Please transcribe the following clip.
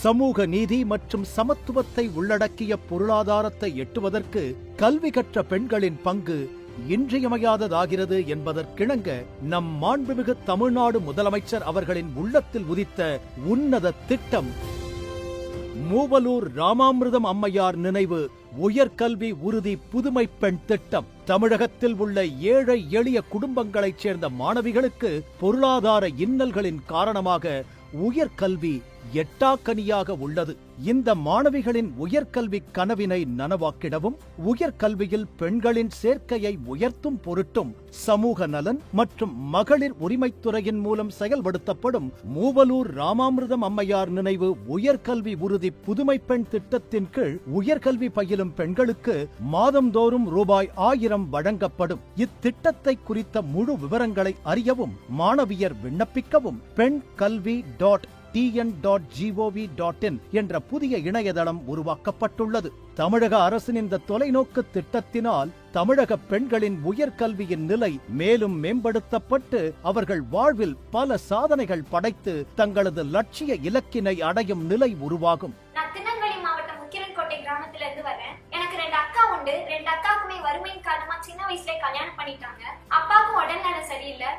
சமூக நீதி மற்றும் சமத்துவத்தை உள்ளடக்கிய பொருளாதாரத்தை எட்டுவதற்கு கல்வி கற்ற பெண்களின் பங்கு இன்றியமையாததாகிறது என்பதற்கிணங்க நம் மாண்புமிகு தமிழ்நாடு முதலமைச்சர் அவர்களின் உள்ளத்தில் உதித்த உன்னத திட்டம் மூவலூர் ராமாமிர்தம் அம்மையார் நினைவு உயர்கல்வி உறுதி புதுமை பெண் திட்டம். தமிழகத்தில் உள்ள ஏழை எளிய குடும்பங்களைச் சேர்ந்த மாணவிகளுக்கு பொருளாதார இன்னல்களின் காரணமாக உயர்கல்வி எட்டாக்கனியாக உள்ளது. இந்த மாணவிகளின் உயர்கல்வி கனவினை நனவாக்கிடவும் உயர்கல்வியில் பெண்களின் சேர்க்கையை உயர்த்தும் பொருட்டும் சமூக நலன் மற்றும் மகளிர் உரிமைத்துறையின் மூலம் செயல்படுத்தப்படும் மூவலூர் ராமாமிர்தம் அம்மையார் நினைவு உயர்கல்வி உறுதி புதுமை பெண் திட்டத்தின் கீழ் உயர்கல்வி பயிலும் பெண்களுக்கு மாதந்தோறும் ரூபாய் 1000 வழங்கப்படும். இத்திட்டத்தை குறித்த முழு விவரங்களை அறியவும் மாணவியர் விண்ணப்பிக்கவும் penkalvi.tn.gov.in என்ற புதிய இணையதளம் உருவாக்கப்பட்டுள்ளது. தமிழக அரசின் இந்த தொலைநோக்கு திட்டத்தினால் தமிழக பெண்களின் உயர்கல்வியின் நிலை மேலும் மேம்படுத்தப்பட்டு அவர்கள் வாழ்வில் பல சாதனைகள் படைத்து தங்களது லட்சிய இலக்கினை அடையும் நிலை உருவாகும். நான் திருநெல்வேலி மாவட்டம் முக்கிரன்கோட்டை கிராமத்துல இருந்து வரேன். எனக்கு 2 அக்கா உண்டு. 2 அக்காவுக்குமே வறுமையின் காரணமா சின்ன வயசுல கல்யாணம் பண்ணிட்டாங்க. அப்பாவுக்கும் உடல்நலம் சரியில்லை.